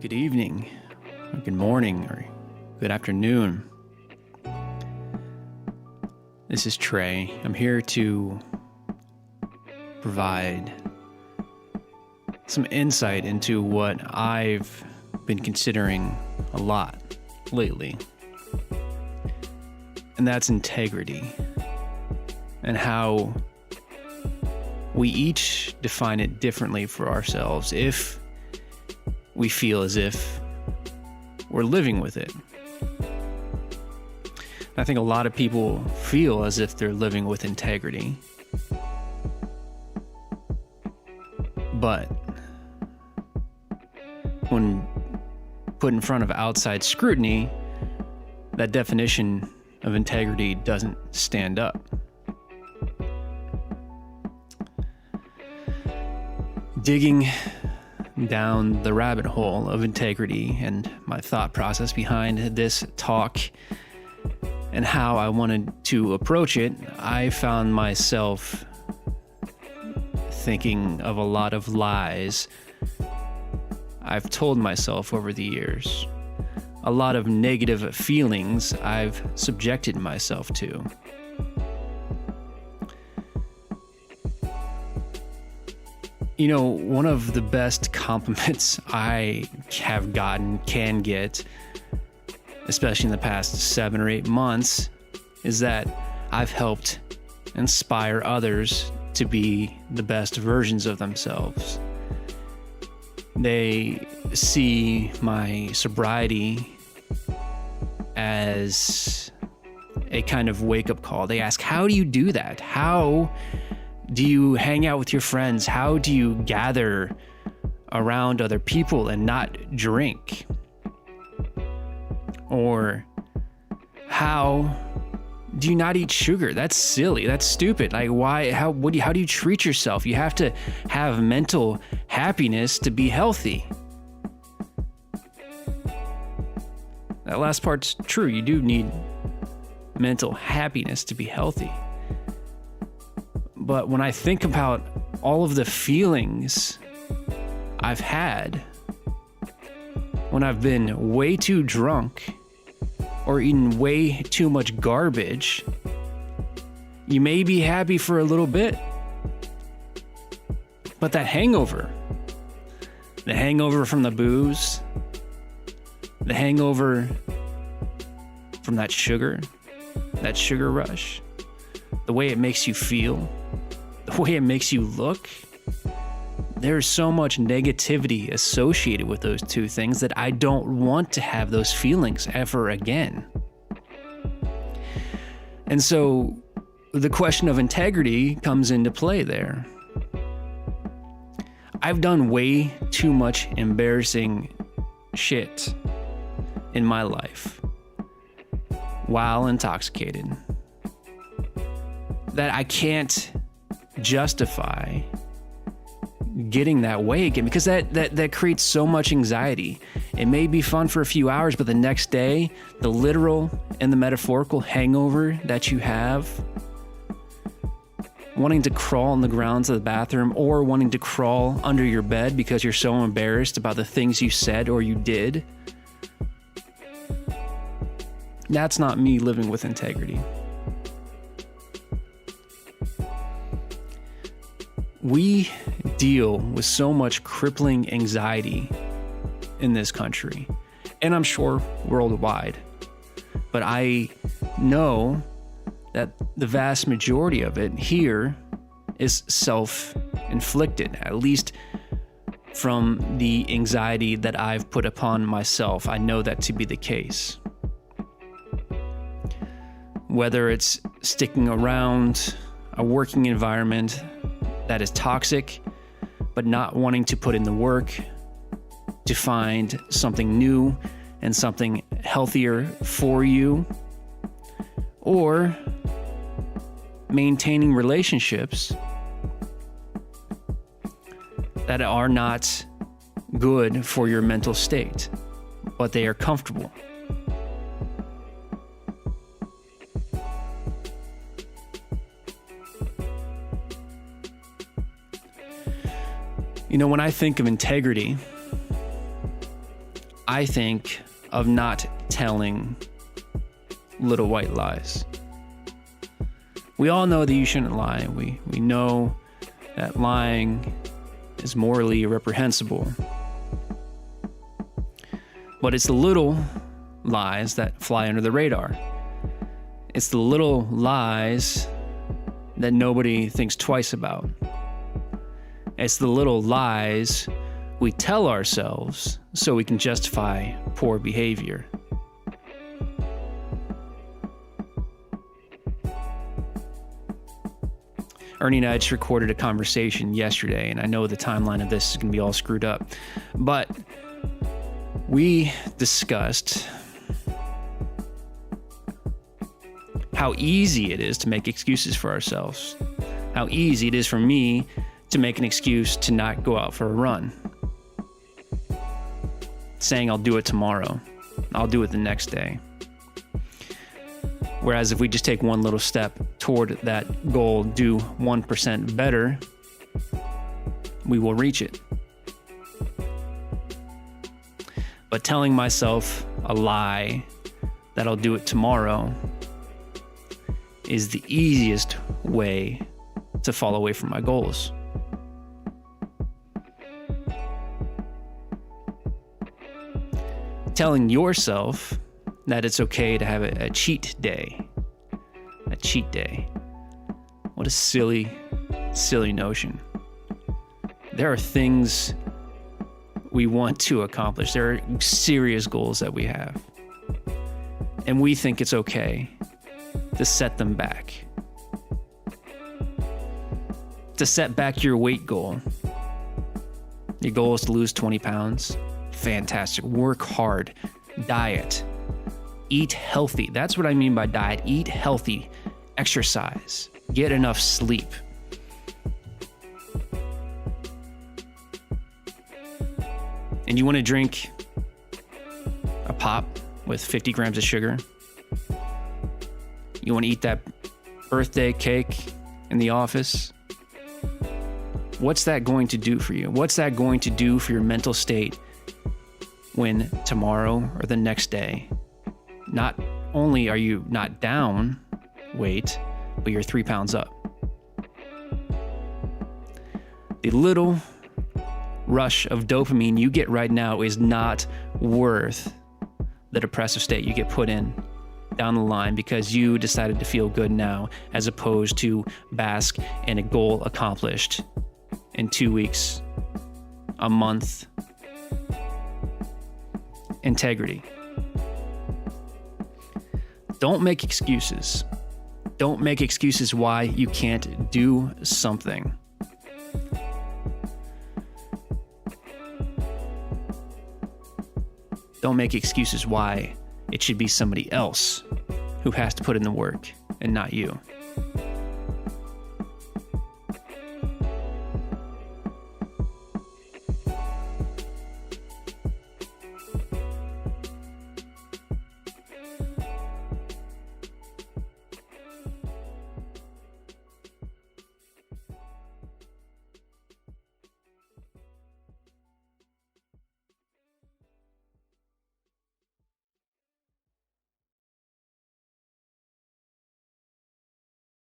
Good evening, or good morning, or good afternoon. This is Trey. I'm here to provide some insight into what I've been considering a lot lately. And that's integrity, and how we each define it differently for ourselves if we feel as if we're living with it. I think a lot of people feel as if they're living with integrity. But when put in front of outside scrutiny, that definition of integrity doesn't stand up. Digging down the rabbit hole of integrity and my thought process behind this talk and how I wanted to approach it, I found myself thinking of a lot of lies I've told myself over the years, a lot of negative feelings I've subjected myself to. You know, one of the best compliments I have gotten, can get, especially in the past 7 or 8 months, is that I've helped inspire others to be the best versions of themselves. They see my sobriety as a kind of wake-up call. They ask, how do you do that? How do you hang out with your friends? How do you gather around other people and not drink? Or how do you not eat sugar? That's silly. That's stupid. Like, why? How do you treat yourself? You have to have mental happiness to be healthy. That last part's true. You do need mental happiness to be healthy. But when I think about all of the feelings I've had when I've been way too drunk or eaten way too much garbage, you may be happy for a little bit, but that hangover, the hangover from the booze, the hangover from that sugar rush, the way it makes you feel, the way it makes you look, there's so much negativity associated with those two things that I don't want to have those feelings ever again. And so the question of integrity comes into play there. I've done way too much embarrassing shit in my life while intoxicated that I can't justify getting that way again, because that creates so much anxiety. It may be fun for a few hours, but the next day, the literal and the metaphorical hangover that you have, wanting to crawl on the grounds of the bathroom or wanting to crawl under your bed because you're so embarrassed about the things you said or you did, that's not me living with integrity. We deal with so much crippling anxiety in this country, and I'm sure worldwide. But I know that the vast majority of it here is self-inflicted, at least from the anxiety that I've put upon myself. I know that to be the case. Whether it's sticking around a working environment that is toxic, but not wanting to put in the work to find something new and something healthier for you, or maintaining relationships that are not good for your mental state, but they are comfortable. When I think of integrity, I think of not telling little white lies. We all know that you shouldn't lie. We know that lying is morally reprehensible. But it's the little lies that fly under the radar. It's the little lies that nobody thinks twice about. It's the little lies we tell ourselves so we can justify poor behavior. Ernie and I just recorded a conversation yesterday, and I know the timeline of this is going to be all screwed up, but we discussed how easy it is to make excuses for ourselves. How easy it is for me to make an excuse to not go out for a run. Saying I'll do it tomorrow. I'll do it the next day. Whereas if we just take one little step toward that goal, do 1% better, we will reach it. But telling myself a lie that I'll do it tomorrow is the easiest way to fall away from my goals. Telling yourself that it's okay to have a cheat day. A cheat day. What a silly, silly notion. There are things we want to accomplish. There are serious goals that we have. And we think it's okay to set them back. To set back your weight goal. Your goal is to lose 20 pounds. Fantastic. Work hard. Diet. Eat healthy. That's what I mean by diet. Eat healthy. Exercise. Get enough sleep. And you want to drink a pop with 50 grams of sugar? You want to eat that birthday cake in the office? What's that going to do for you? What's that going to do for your mental state when tomorrow or the next day, not only are you not down weight, but you're 3 pounds up? The little rush of dopamine you get right now is not worth the depressive state you get put in down the line because you decided to feel good now, as opposed to bask in a goal accomplished in 2 weeks, a month. Integrity. Don't make excuses. Don't make excuses why you can't do something. Don't make excuses why it should be somebody else who has to put in the work and not you.